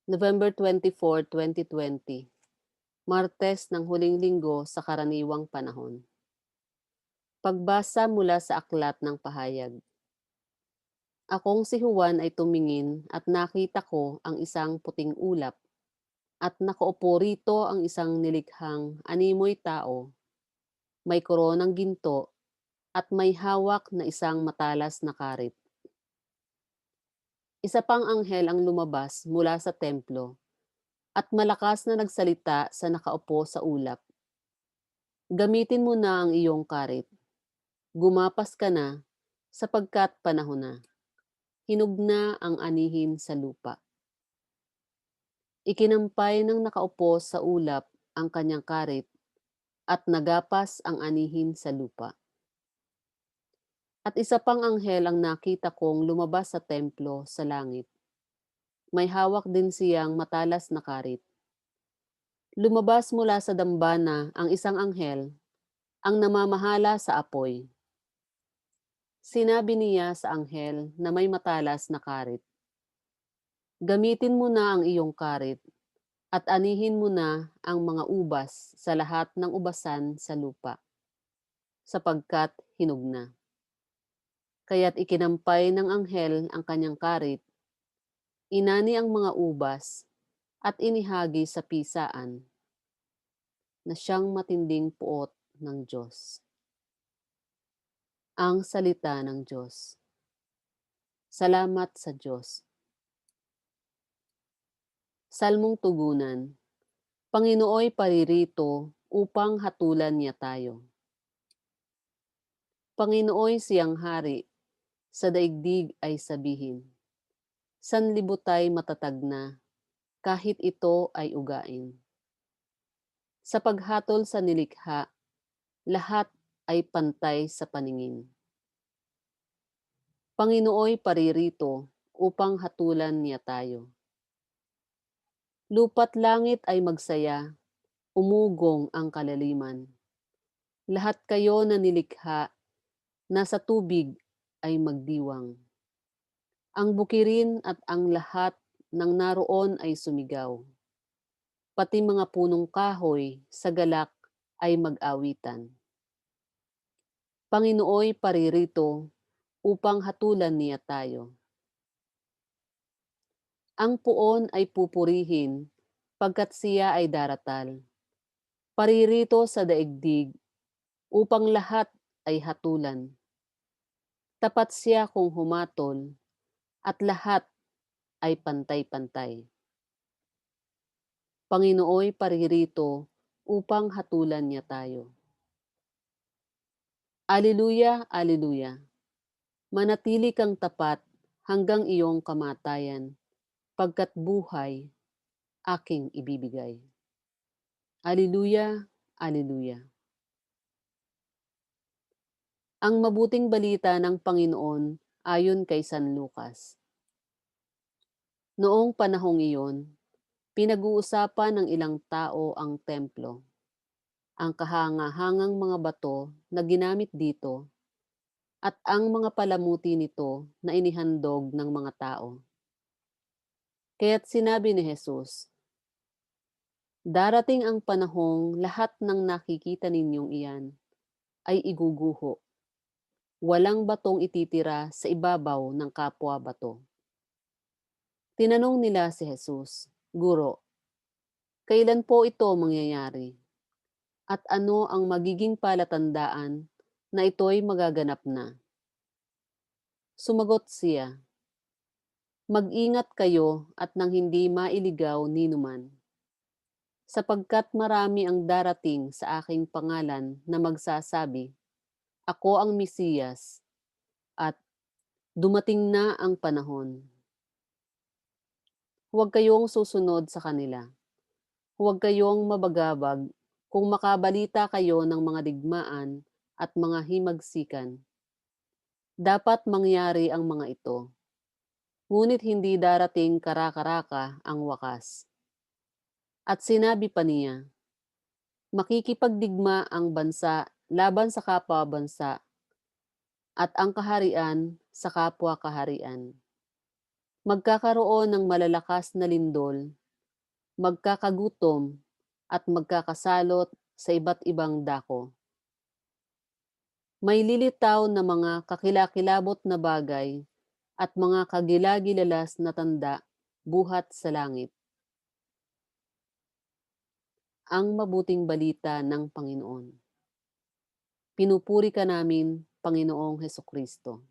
November 24, 2020, Martes ng huling linggo sa karaniwang panahon. Pagbasa mula sa aklat ng pahayag. Akong si Juan ay tumingin at nakita ko ang isang puting ulap at nakaupo rito ang isang nilikhang animoy tao, may koronang ginto at may hawak na isang matalas na karit. Isa pang anghel ang lumabas mula sa templo at malakas na nagsalita sa nakaupo sa ulap. Gamitin mo na ang iyong karit. Gumapas ka na, sapagkat panahon na. Hinog na ang anihin sa lupa. Ikinampay ng nakaupo sa ulap ang kanyang karit at nagapas ang anihin sa lupa. At isa pang anghel ang nakita kong lumabas sa templo sa langit. May hawak din siyang matalas na karit. Lumabas mula sa dambana ang isang anghel, ang namamahala sa apoy. Sinabi niya sa anghel na may matalas na karit, gamitin mo na ang iyong karit at anihin mo na ang mga ubas sa lahat ng ubasan sa lupa, sapagkat hinog na. Kaya't ikinampay ng anghel ang kanyang karit, inani ang mga ubas at inihagi sa pisaan na siyang matinding puot ng Diyos. Ang salita ng Diyos. Salamat sa Diyos. Salmong tugunan. Panginooy paririto upang hatulan niya tayo. Panginooy siyang hari, sa daigdig ay sabihin. Sanlibutay matatag na, kahit ito ay ugain. Sa paghatol sa nilikha, lahat ay pantay sa paningin. Panginooy paririto upang hatulan niya tayo. Lupa't langit ay magsaya, umugong ang kalaliman. Lahat kayo na nilikha, nasa tubig ay magdiwang. Ang bukirin at ang lahat ng naroon ay sumigaw. Pati mga punong kahoy sa galak ay mag-awitan. Panginooy paririto upang hatulan niya tayo. Ang puon ay pupurihin pagkat siya ay daratal. Paririto sa daigdig upang lahat ay hatulan. Tapat siya kung humatol at lahat ay pantay-pantay. Panginooy paririto upang hatulan niya tayo. Aleluya, aleluya. Manatili kang tapat hanggang iyong kamatayan, pagkat buhay aking ibibigay. Aleluya, aleluya. Ang mabuting balita ng Panginoon ayon kay San Lucas. Noong panahong iyon, pinag-uusapan ng ilang tao ang templo, ang kahangahangang mga bato na ginamit dito, at ang mga palamuti nito na inihandog ng mga tao. Kaya't sinabi ni Jesus, darating ang panahong lahat ng nakikita ninyong iyan ay iguguho. Walang batong ititira sa ibabaw ng kapwa bato. Tinanong nila si Jesus, Guro, kailan po ito mangyayari? At ano ang magiging palatandaan na ito'y magaganap na? Sumagot siya, mag-ingat kayo at nang hindi mailigaw ninuman, sapagkat marami ang darating sa aking pangalan na magsasabi, ako ang Mesiyas, at dumating na ang panahon. Huwag kayong susunod sa kanila. Huwag kayong mabagabag kung makabalita kayo ng mga digmaan at mga himagsikan. Dapat mangyari ang mga ito. Ngunit hindi darating kara-karaka ang wakas. At sinabi pa niya, makikipagdigma ang bansa laban sa kapwa bansa at ang kaharian sa kapwa kaharian. Magkakaroon ng malalakas na lindol magkakagutom at magkakasalot sa iba't ibang dako. May lilitaw na mga kakilakilabot na bagay at mga kagilagilalas na tanda buhat sa langit. Ang mabuting balita ng Panginoon. Pinupuri ka namin, Panginoong Hesukristo.